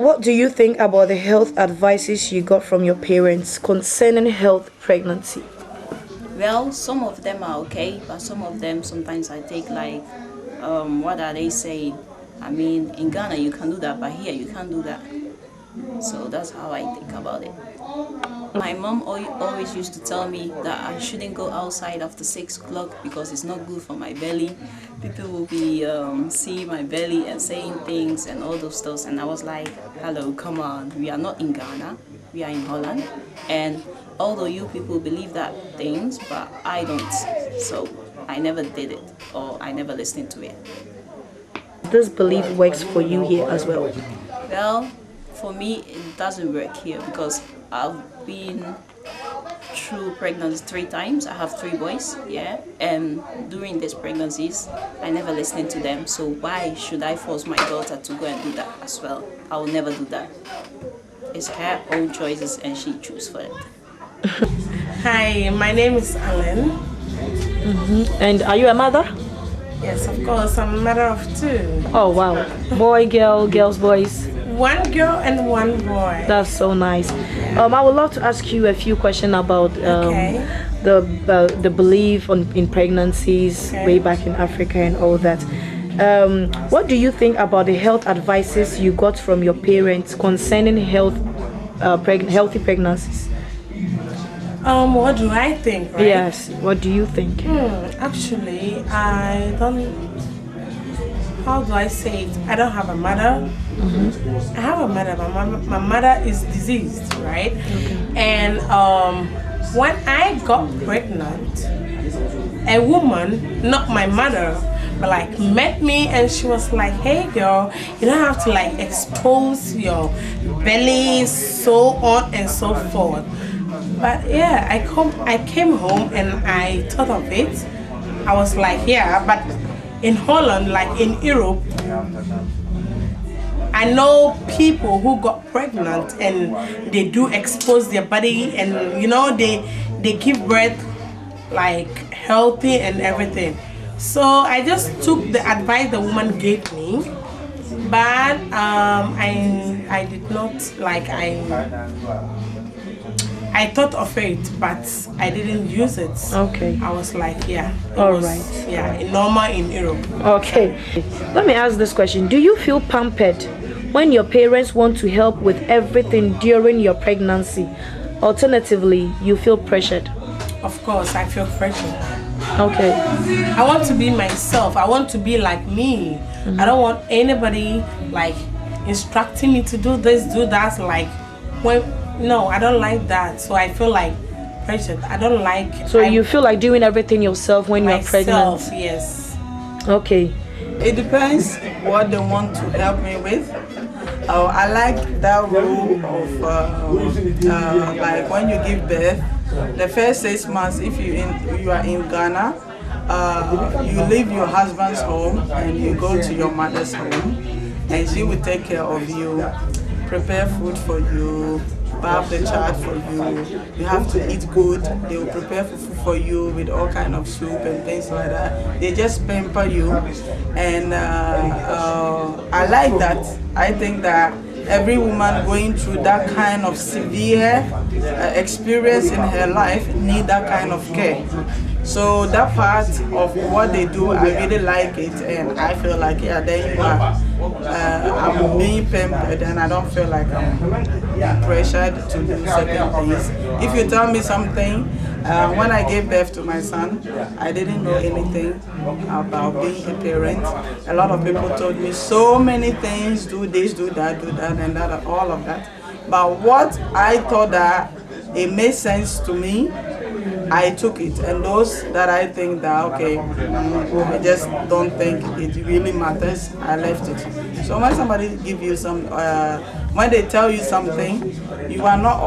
What do you think about the health advices you got from your parents concerning health pregnancy? Well, some of them are okay, but some of them sometimes I take like, what are they saying? I mean, in Ghana you can do that, but here you can't do that. So that's how I think about it. My mom always used to tell me that I shouldn't go outside after 6 o'clock because it's not good for my belly. People will be seeing my belly and saying things and all those stuff. And I was like, hello, come on. We are not in Ghana. We are in Holland. And although you people believe that things, but I don't. So I never did it or I never listened to it. This belief works for you here as well? Well, for me, it doesn't work here because I've been through pregnancy 3 times. I have 3 boys, yeah, and during these pregnancies, I never listened to them. So why should I force my daughter to go and do that as well? I will never do that. It's her own choices and she chooses for it. Hi, my name is Alan. And are you a mother? Yes, of course, I'm a mother of 2. Oh wow. Boy, girl, girls, boys. 1 girl and 1 boy. That's so nice. I would love to ask you a few questions about the belief in pregnancies way back in Africa and all that. What do you think about the health advices you got from your parents concerning healthy pregnancies? What do I think, right? Yes, what do you think? Actually, I don't... How do I say it? I don't have a mother. I have a mother, but my mother is diseased, right? And when I got pregnant, a woman, not my mother, but like met me and she was like, hey girl, you don't have to like expose your belly, so on and so forth. But yeah, I came home and I thought of it. I was like, yeah, but in Holland, like in Europe, I know people who got pregnant and they do expose their body and you know they give birth like healthy and everything. So I just took the advice the woman gave me, but I did not like I thought of it, but I didn't use it. Okay. I was like, yeah. Right. Yeah, normal in Europe. Okay. Let me ask this question. Do you feel pampered when your parents want to help with everything during your pregnancy? Alternatively, you feel pressured? Of course, I feel pressured. Okay. I want to be myself. I want to be like me. I don't want anybody like instructing me to do this, do that. Like no, I don't like that. So I feel like pressured. I don't like. So you feel like doing everything yourself when you're pregnant? Yes. Okay. It depends what they want to help me with. I like that rule of like when you give birth, the first 6 months, if you are in Ghana, you leave your husband's home and you go to your mother's home, and she will take care of you, prepare food for you, bath the child for you. You have to eat good. They will prepare food for you with all kind of soup and things like that. They just pamper you, and I like that. I think that every woman going through that kind of severe experience in her life need that kind of care. So that part of what they do, I really like it, and I feel like, yeah, there you are. I'm being pampered and I don't feel like I'm pressured to do certain things. If you tell me something, when I gave birth to my son, I didn't know anything about being a parent. A lot of people told me so many things, do this, do that, and that, all of that. But what I thought that it made sense to me, I took it, and those that I think that okay, I just don't think it really matters, I left it. So when somebody give you some, when they tell you something, you are not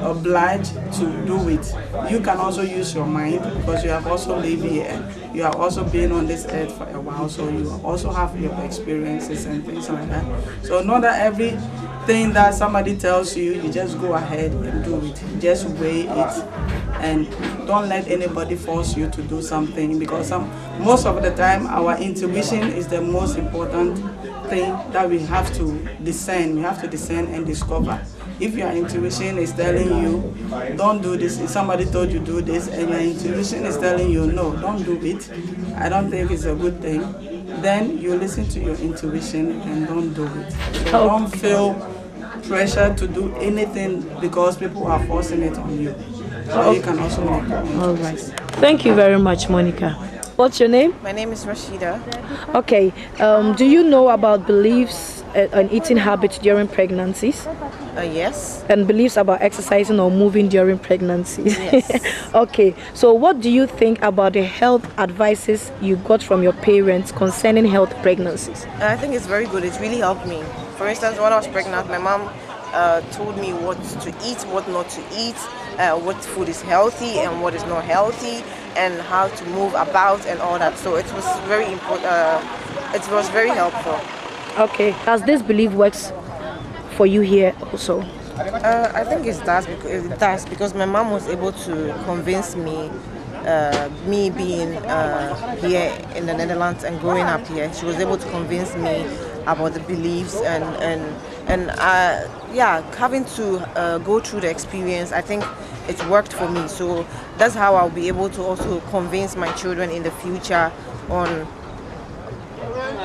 obliged to do it. You can also use your mind because you have also lived here. You have also been on this earth for a while, so you also have your experiences and things like that. So not that everything that somebody tells you, you just go ahead and do it. Just weigh it. And don't let anybody force you to do something, because most of the time our intuition is the most important thing that we have to discern. We have to discern and discover. If your intuition is telling you, don't do this, if somebody told you do this, and your intuition is telling you, no, don't do it, I don't think it's a good thing, then you listen to your intuition and don't do it. So don't feel pressure to do anything because people are forcing it on you. So you can also make your own. All right. Thank you very much, Monica. What's your name? My name is Rashida. Okay. Do you know about beliefs and eating habits during pregnancies? Yes. And beliefs about exercising or moving during pregnancies? Yes. Okay. So what do you think about the health advices you got from your parents concerning health pregnancies? I think it's very good. It's really helped me. For instance, when I was pregnant, my mom told me what to eat, what not to eat, what food is healthy and what is not healthy, and how to move about and all that. So it was very important. It was very helpful. Okay. Does this belief works for you here also? I think it does because my mom was able to convince me. Me being here in the Netherlands and growing up here, she was able to convince me about the beliefs and having to go through the experience. I think it worked for me, so that's how I'll be able to also convince my children in the future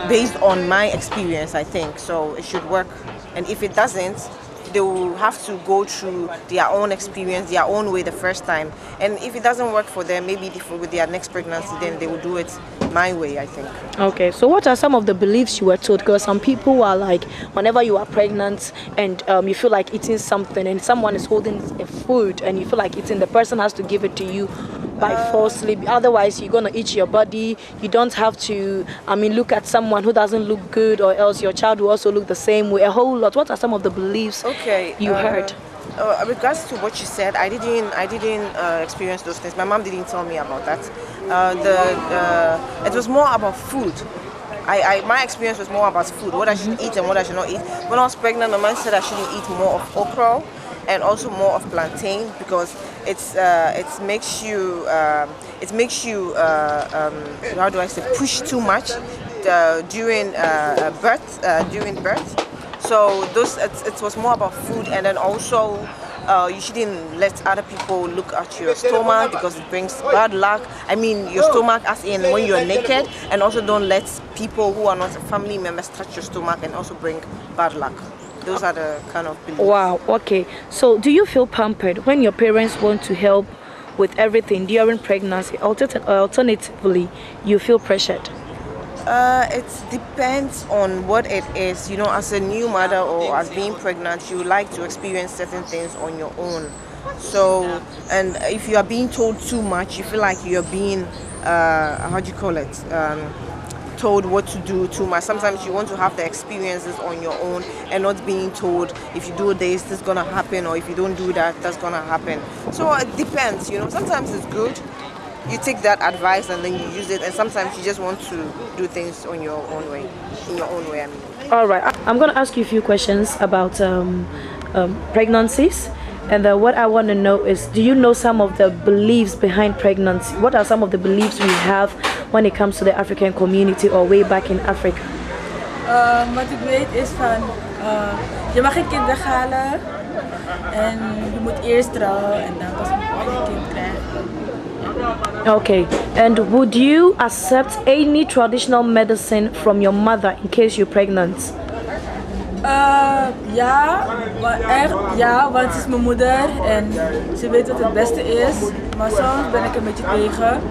based on my experience. I think so it should work, and if it doesn't, they will have to go through their own experience, their own way the first time. And if it doesn't work for them, maybe with their next pregnancy, then they will do it my way, I think. Okay, so what are some of the beliefs you were told? Because some people are like, whenever you are pregnant and you feel like eating something and someone is holding a food and you feel like eating, the person has to give it to you by forcefully. Otherwise, you're going to eat your body. You don't have to, look at someone who doesn't look good, or else your child will also look the same way. A whole lot. What are some of the beliefs you heard? Regards to what you said, I didn't experience those things. My mom didn't tell me about that. It was more about food. My experience was more about food, what I should eat and what I should not eat. When I was pregnant, my mom said I shouldn't eat more of okra and also more of plantain because it makes you how do I say, push too much during birth. So it was more about food, and then also you shouldn't let other people look at your stomach because it brings bad luck. Your stomach as in when you're naked, and also don't let people who are not family members touch your stomach and also bring bad luck. Those are the kind of beliefs. Wow, okay. So do you feel pampered when your parents want to help with everything during pregnancy? Alternatively, you feel pressured? It depends on what it is. As a new mother or as being pregnant, you like to experience certain things on your own. So, and if you are being told too much, you feel like you're being, told what to do too much. Sometimes you want to have the experiences on your own and not being told, if you do this is gonna happen, or if you don't do that, that's gonna happen. So it depends, sometimes it's good. You take that advice and then you use it, and sometimes you just want to do things on your own way, in your own way. All right, I'm going to ask you a few questions about pregnancies, and what I want to know is, do you know some of the beliefs behind pregnancy? What are some of the beliefs we have when it comes to the African community or way back in Africa? Wat ik weet is van, je mag geen kinderen halen en je moet eerst trouwen en dan pas moet je een kind krijgen. Okay, and would you accept any traditional medicine from your mother in case you're pregnant? Ja, want ze is mijn moeder en ze weet wat het beste is. Maar soms ben ik een beetje tegen.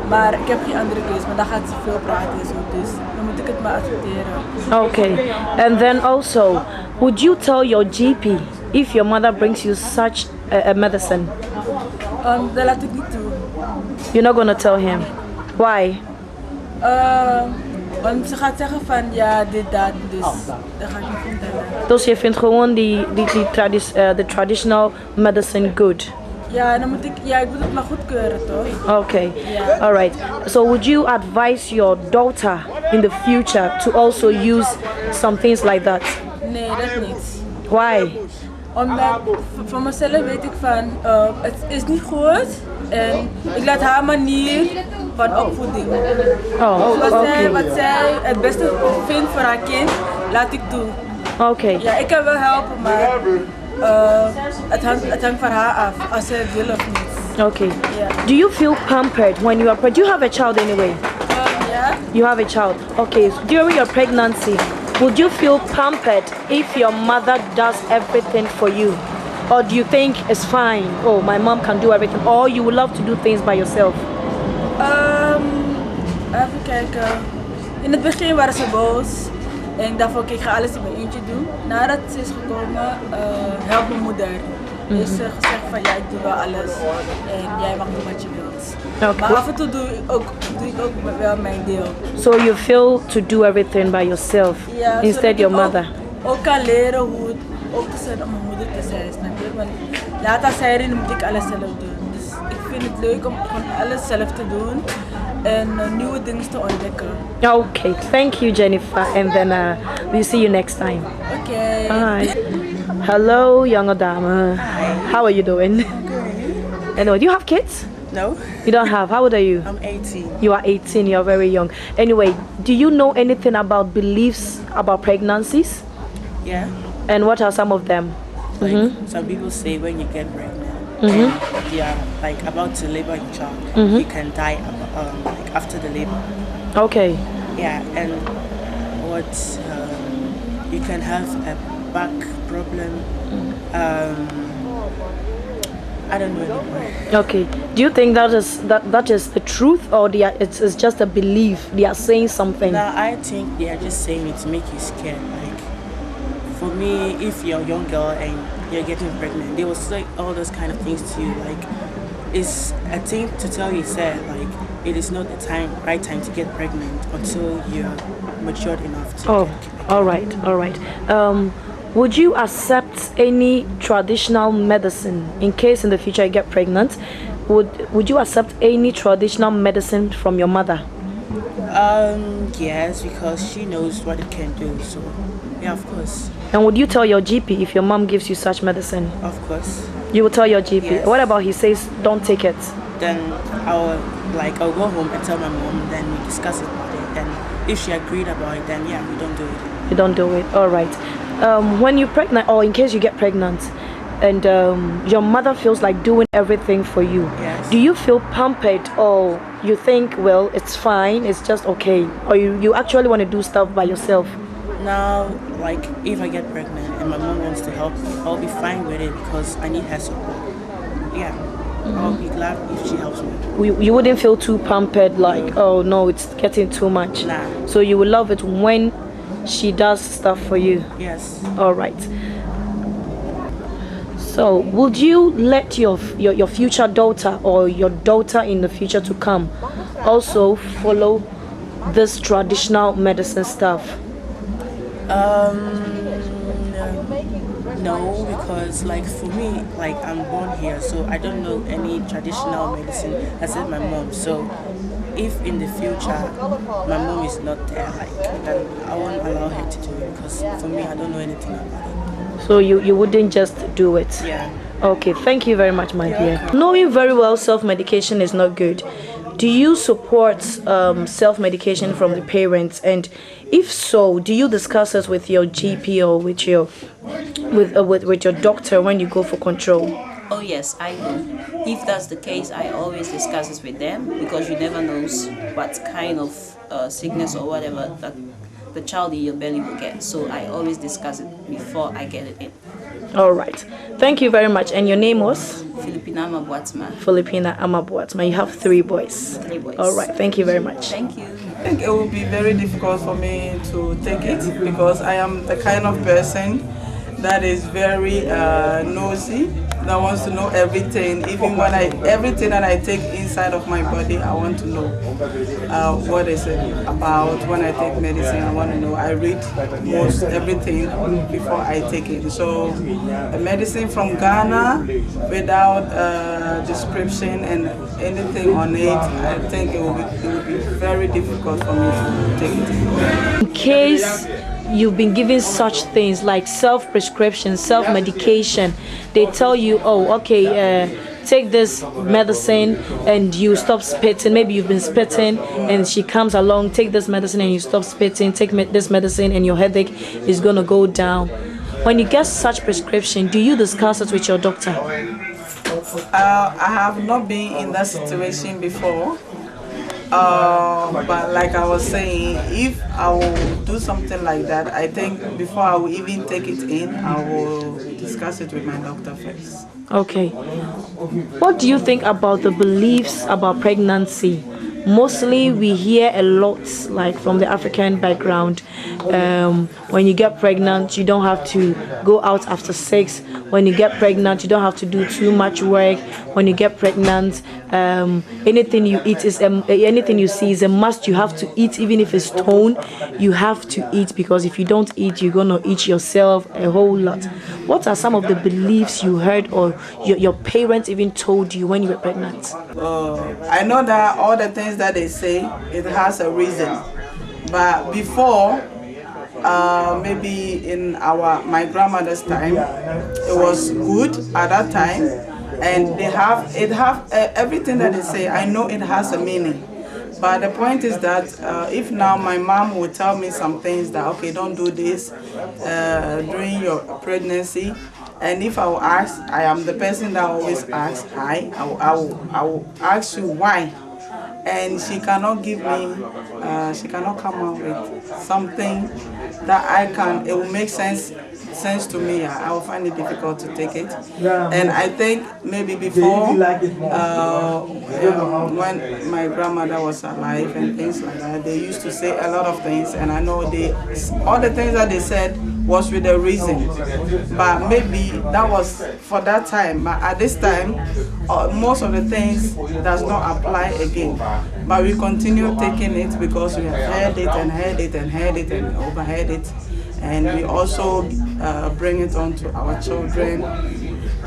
Maar ik heb geen andere keus, maar dan gaat ze veel praten en zo. Dus dan moet ik het maar accepteren. Okay, and then also, would you tell your GP if your mother brings you such a medicine? Dat laat ik niet toe. You're not gonna tell him? Why? Want ze gaat zeggen van ja, dit, dat, dus dat ga ik niet vertellen. Dus je vindt gewoon the traditional medicine good? Ja, en dan moet ik moet het maar goedkeuren, toch? Okay, alright. So would you advise your daughter in the future to also use some things like that? Nee, dat niet. Why? Omdat van mezelf weet ik van, het is niet goed en ik laat haar manier van opvoeding. Oh, Wat okay. zij het beste vindt voor haar kind, laat ik doen. Okay. Ja, ik kan wel helpen, maar het hangt van haar af, als ze het wil of niet. Okay. Yeah. Do you feel pampered when you are pregnant? Do you have a child anyway? Yeah. You have a child. Okay. So during your pregnancy, would you feel pampered if your mother does everything for you? Or do you think it's fine? Oh, my mom can do everything. Or you would love to do things by yourself? Even kijken. In het begin waren ze boos. En ik dacht, oké, ik ga alles in mijn eentje doen. Nadat ze is gekomen, helpt mijn moeder. Dus ze gezegd van ja, ik doe wel alles. En jij mag doen wat je wilt. Okay. Maar af en toe doe ik ook wel mijn deel. So you feel to do everything by yourself Ja, instead zodat your ik mother? ook kan leren hoe het ook te zijn om mijn moeder te zijn. Snap je? Want later zij erin moet ik alles zelf doen. Dus ik vind het leuk om gewoon alles zelf te doen. En nieuwe dingen te ontdekken. Okay, thank you, Jennifer, and then we'll see you next time. Oké. Bye. Hello, young dame. How are you doing? Anyway, do you have kids? No, You don't have. How old are you? I'm 18. You are 18. You are very young. Anyway, do you know anything about beliefs about pregnancies? Yeah. And what are some of them? Like some people say when you get pregnant and you are like about to labor your child, you can die like after the labor. Okay. Yeah, and what you can have a back problem. I don't know anymore. Okay. Do you think that is the truth, or it's just a belief? They are saying something. Now I think they are just saying it to make you scared. Like for me, if you're a young girl and you're getting pregnant, they will say all those kind of things to you. Like it's a thing to tell you, say like it is not the right time to get pregnant until you're matured enough to. Oh, get pregnant. all right. Would you accept any traditional medicine in case in the future you get pregnant? Would you accept any traditional medicine from your mother? Yes, because she knows what it can do. So, yeah, of course. And would you tell your GP if your mom gives you such medicine? Of course. You will tell your GP. Yes. What about he says don't take it? Then I'll go home and tell my mom. Then we discuss it about it. Then if she agreed about it, then yeah, we don't do it. You don't do it. All right. When you're pregnant, or in case you get pregnant, and your mother feels like doing everything for you, Yes. do you feel pampered, or you think, well, it's fine, it's just okay, or you actually want to do stuff by yourself? Now, like if I get pregnant and my mom wants to help me, I'll be fine with it because I need her support. Yeah. I'll be glad if she helps me. You wouldn't feel too pampered, like, oh no, it's getting too much. Nah. So you would love it when she does stuff for you. Yes. All right. So, would you let your future daughter or your daughter in the future to come also follow this traditional medicine stuff? No, because like for me, like I'm born here, so I don't know any traditional medicine except my mom. So if in the future my mom is not there, like then I won't allow her to do it because for me I don't know anything about it. So you wouldn't just do it? Yeah. Okay, thank you very much, my dear. Knowing very well self-medication is not good. Do you support self-medication from the parents? And if so, do you discuss it with your GP or with your doctor when you go for control? Oh yes, I do. If that's the case, I always discuss it with them because you never knows what kind of sickness or whatever that the child in your belly will get. So I always discuss it before I get it in. All right. Thank you very much. And your name was? Filipina Mabwatma. Filipina Amabuatma. You have 3 boys. 3 boys. All right. Thank you very much. Thank you. I think it will be very difficult for me to take it because I am the kind of person that is very nosy, that wants to know everything. Even when everything that I take inside of my body, I want to know what is it about. When I take medicine, I want to know. I read most everything before I take it. So a medicine from Ghana without description and anything on it, I think it will be very difficult for me to take it. In case you've been given such things like self-prescription, self-medication, they tell you, oh, okay, take this medicine and you stop spitting. Maybe you've been spitting and she comes along, take this medicine and you stop spitting, take this medicine and your headache is going to go down. When you get such prescription, do you discuss it with your doctor? I have not been in that situation before. But like I was saying, if I will do something like that, I think before I will even take it in, I will discuss it with my doctor first. Okay. What do you think about the beliefs about pregnancy? Mostly we hear a lot, like from the African background, when you get pregnant, you don't have to go out after sex. When you get pregnant, you don't have to do too much work. When you get pregnant, anything you eat is anything you see is a must. You have to eat, even if it's stone. You have to eat, because if you don't eat, you're gonna eat yourself a whole lot. What are some of the beliefs you heard or your parents even told you when you were pregnant? I know that all the things that they say, it has a reason. But before, maybe in my grandmother's time, it was good at that time, and everything that they say, I know it has a meaning. But the point is that if now my mom would tell me some things that, okay, don't do this during your pregnancy, and if I will ask, I am the person that always asks, I will ask you why. And she cannot give me, she cannot come up with something that it will make sense to me. I will find it difficult to take it. And I think maybe before, when my grandmother was alive and things like that, they used to say a lot of things, and I know all the things that they said was with a reason. But maybe that was for that time. But at this time, most of the things does not apply again. But we continue taking it because we have heard it and heard it and heard it and overheard it. And we also bring it on to our children.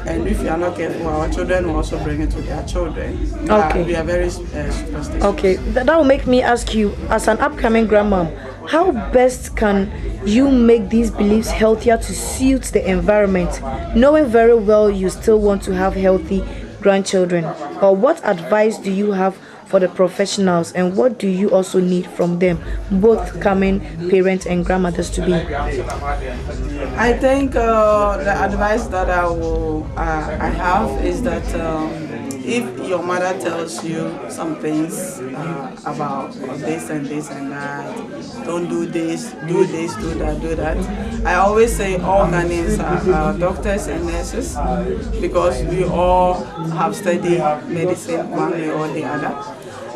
And if you are not careful, our children will also bring it to their children. Okay. We are very superstitious. Okay, that will make me ask you, as an upcoming grandmom, how best can you make these beliefs healthier to suit the environment, knowing very well you still want to have healthy grandchildren? Or what advice do you have for the professionals, and what do you also need from them, both coming parents and grandmothers to be? I think the advice that I have is that if your mother tells you some things about this and this and that, don't do this, do that. I always say all Ghanaians are doctors and nurses, because we all have studied medicine one way or the other.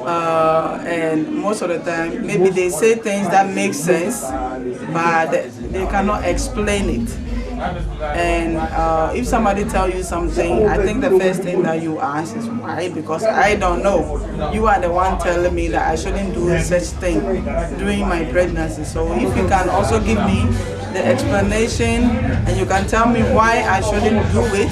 And most of the time, maybe they say things that make sense, but they cannot explain it. And if somebody tells you something, I think the first thing that you ask is why, because I don't know. You are the one telling me that I shouldn't do such thing during my pregnancy. So if you can also give me the explanation and you can tell me why I shouldn't do it,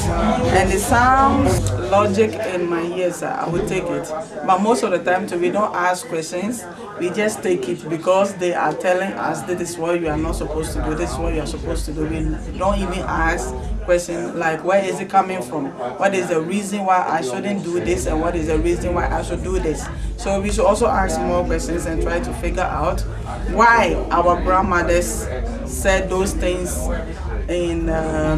and it sounds logic in my ears, I will take it. But most of the time we don't ask questions, we just take it because they are telling us this is what you are not supposed to do, this is what you are supposed to do. We don't even ask questions like, where is it coming from? What is the reason why I shouldn't do this, and what is the reason why I should do this? So we should also ask more questions and try to figure out why our grandmothers said those things in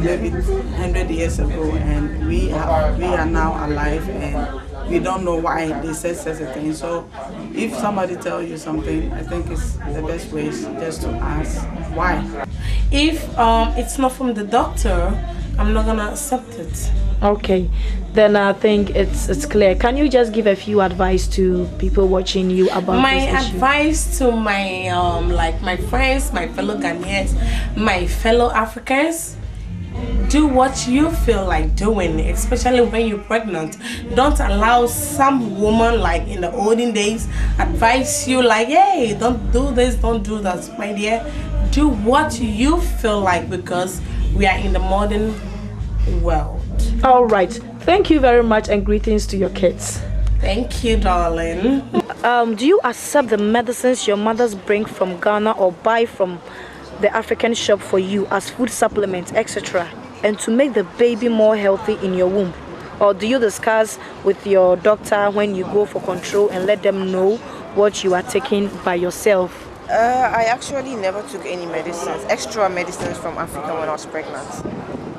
maybe 100 years ago, and we are now alive and we don't know why they said such a thing. So if somebody tells you something, I think it's the best way is just to ask why. If it's not from the doctor, I'm not gonna accept it. Okay, then I think it's clear. Can you just give a few advice to people watching you about my this issue? Advice to my like my friends, my fellow Ghanaians, my fellow Africans: do what you feel like doing, especially when you're pregnant. Don't allow some woman, like in the olden days, advise you like, hey, don't do this, don't do that. My dear, do what you feel like, because we are in the modern world. All right, thank you very much, and greetings to your kids. Thank you, darling. Do you accept the medicines your mothers bring from Ghana or buy from the African shop for you as food supplements, etc., and to make the baby more healthy in your womb? or do you discuss with your doctor when you go for control and let them know what you are taking by yourself? I actually never took any medicines, extra medicines from Africa when I was pregnant.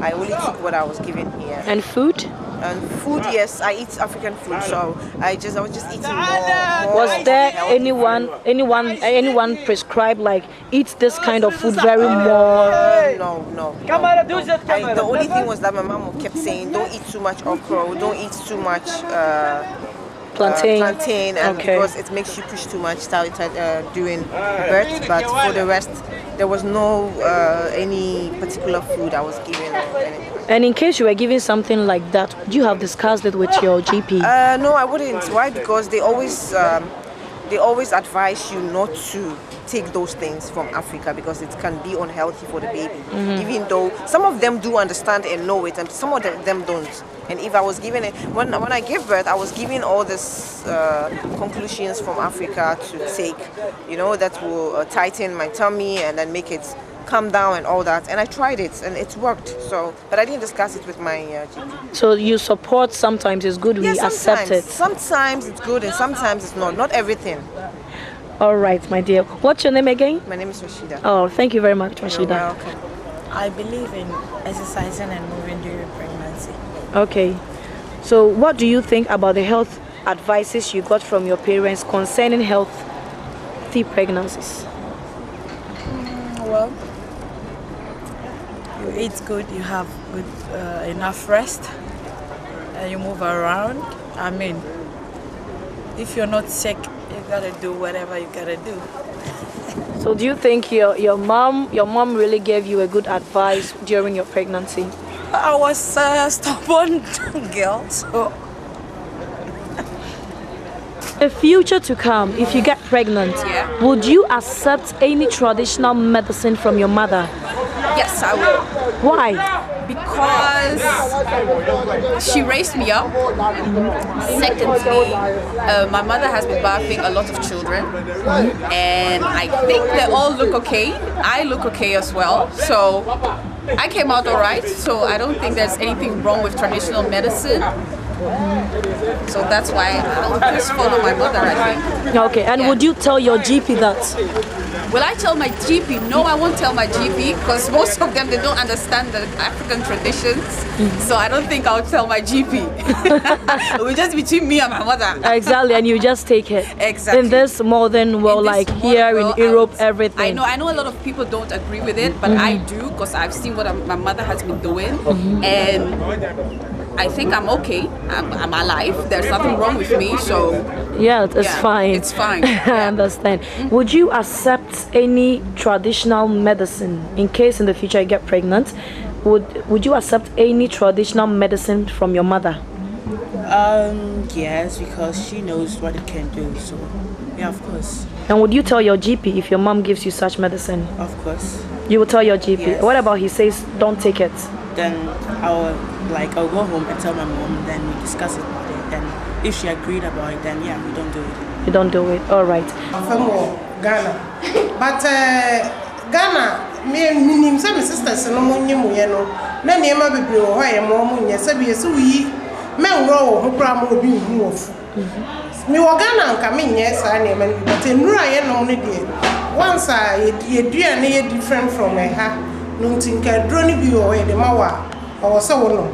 I only took what I was given here. And food? And food, yes, I eat African food, so I was just eating more. Was there anyone prescribed like eat this kind of food very more? No. The only thing was that my mom kept saying, don't eat too much okra, don't eat too much plantain, and because it makes you push too much during birth. But for the rest, there was no any particular food I was given or anything. And in case you were giving something like that, would you have discussed it with your GP? No, I wouldn't. Why? Because they always advise you not to take those things from Africa because it can be unhealthy for the baby. Even though some of them do understand and know it, and some of them don't. And if I was given it, when I gave birth, I was given all these conclusions from Africa to take, that will tighten my tummy and then make it calm down and all that. And I tried it and it worked. So, but I didn't discuss it with my GP. So you support sometimes it's good, we accept it. Sometimes it's good and sometimes it's not. Not everything. All right, my dear. What's your name again? My name is Rashida. Oh, thank you very much, Rashida. You're welcome. I believe in exercising and moving during pregnancy. Okay. So what do you think about the health advices you got from your parents concerning healthy pregnancies? Well, you eat good, you have good enough rest, and you move around. I mean, if you're not sick, you gotta do whatever you gotta do. So do you think your mom really gave you a good advice during your pregnancy? I was a stubborn girl, so. The future to come, if you get pregnant, would you accept any traditional medicine from your mother? Yes, I will. Why? Because she raised me up. Secondly, my mother has been birthing a lot of children, and I think they all look okay. I look okay as well, so I came out all right. So I don't think there's anything wrong with traditional medicine. So that's why I'll just follow my mother, I think. Okay, and would you tell your GP that? Will I tell my GP? No, I won't tell my GP because most of them, they don't understand the African traditions. So I don't think I'll tell my GP. It will just be between me and my mother. Exactly, and you just take it. Exactly. In this modern world, like here in Europe, everything. I know a lot of people don't agree with it, but I do because I've seen what my mother has been doing. And I think I'm okay. I'm alive. There's nothing wrong with me, so yeah, it's fine. It's fine. I understand. Would you accept any traditional medicine in case in the future you get pregnant? Would you accept any traditional medicine from your mother? Yes, because she knows what it can do. So yeah, of course. And would you tell your GP if your mom gives you such medicine? Of course. You will tell your GP. Yes. What about he says don't take it? Then I'll go home and tell my mom, then we discuss it about it. Then if she agreed about it, then yeah, we don't do it. You don't do it. All right. I'm from Ghana. But Ghana, me some sisters no mo nyemu ye no. Na niema bebre wo ha ye mo mo nya sabi yesu yi men ro ho pra mo obi hu ofu. Me wo Ghana nka me nya sa niema ni but enura ye no ne de. Once ye dua na ye different from ha. No tinka dro ni bi wo ye de mawa. Or so no.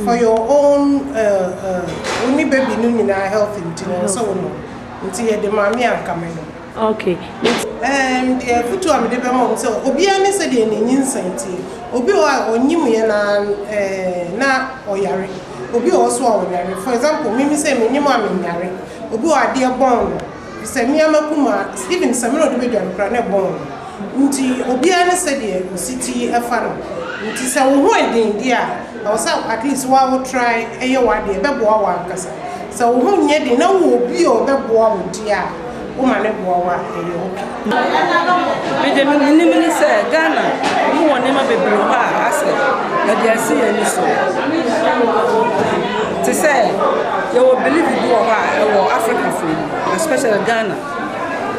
For your own only baby no nyina health in so no. Nti ye de mami anka me no. Okay. The futu am de be mo so obi ani se de ni nsanti obi o onyim ye na oyare obi o so oyare for example me say me nyim am nyare obi o ade bon se me amakuma even se me no de be dwan kra na bon nti obi ani se de city efa no nti se wo ho edin dia o say at least wa will try eye wa de be bo wa nkasa se wo ho nye de na wo obi o be bo wo dia woman boa eyo me de minimini say Ghana mu won ma bebre ho a ase na dia si ani so to say you will believe you do our African food, especially Ghana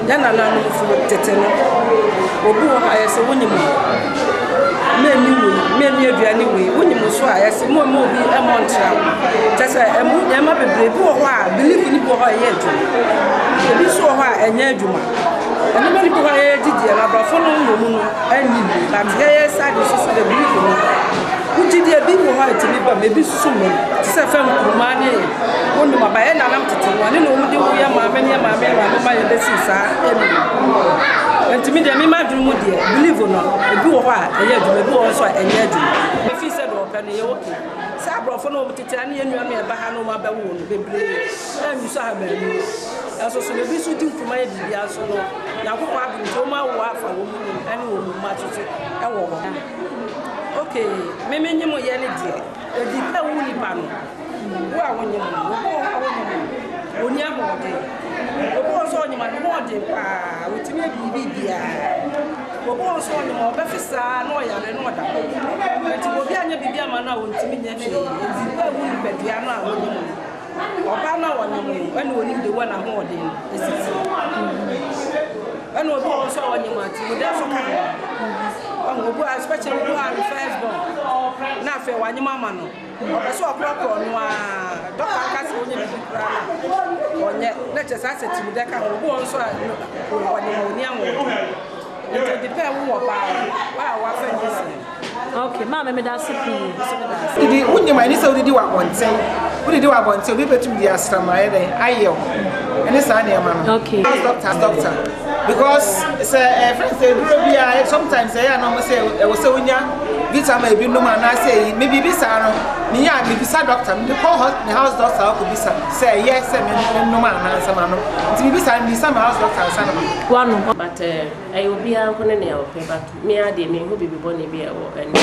na no food tete no obi ho ha say woni mu many anyway, when you must try, I say more be a montra. Just a Emma be believe in you for a year. You saw her and Yajuma. And the many people I did the Abrafono and you, but here side is the belief in me. Who did a big white to me, but maybe soon. Seven money. One of my band, I'm to tell one, and only we are my many, my best. And to me, the imagine would believe or not, a good while, a year to go also a year. If he said, open the okay. Sabro for no Titania, and you are Bahano, my baboon, the blade, and you saw me. As also, the best shooting for my idea, so now go back to my wife and woman, and woman, much to say, okay, maybe you more yelling, a deep woolly pan. Where when you when you have the boss on you, my body, with me, Bibia. The boss on you, Bethesa, no, I don't know that. But you will be on your Bibia man, I will to me, Bediana, or Bana, when we need the one I'm holding. And we'll also on your match, with that. Especially one first born. Now, for one, your mamma. I saw a proper one. Doctor Cass only or let us ask it to the car who also it depends who okay, Mamma, me that's it. Did you wouldn't you mind so did you want say? What did you want to be better to the astronomer? I yell. And it's an man. Okay. Doctor. Because it's a friend say, sometimes I know say, I was so in ya. Vita may be no man, I say, maybe be Sarah, Nia, maybe Sir Doctor, the house doctor could be say, yes, and no man, answer, man. To be beside me, some house doctor, one, but I will be a colonial paper, me, I didn't who be born a beer or and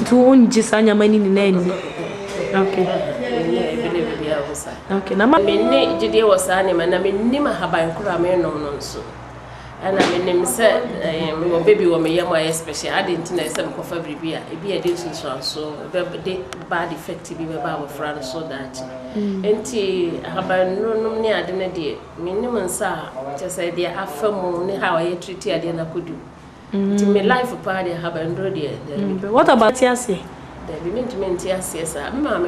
to own Gisanya money in the name. Okay. Okay, now my name Judy was animal, and I mean, Nima Haban Kurame no so. And I mean, said, baby, woman, my especially, I didn't know some coffee beer, it be a distance so bad effective about France so that. And tea, Haban no near the day, minimum, sir, just say, dear, half a moon, how I treat you, I didn't could do. To me, life a party, Haban Roddy. What about Yassi? There be meant to maintain yes, Mamma.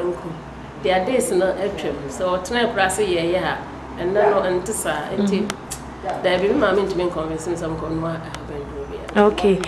There are days in a trim, so tonight, grassy, yeah, and no, and to say, there be mamma to me convincing some conva. Okay.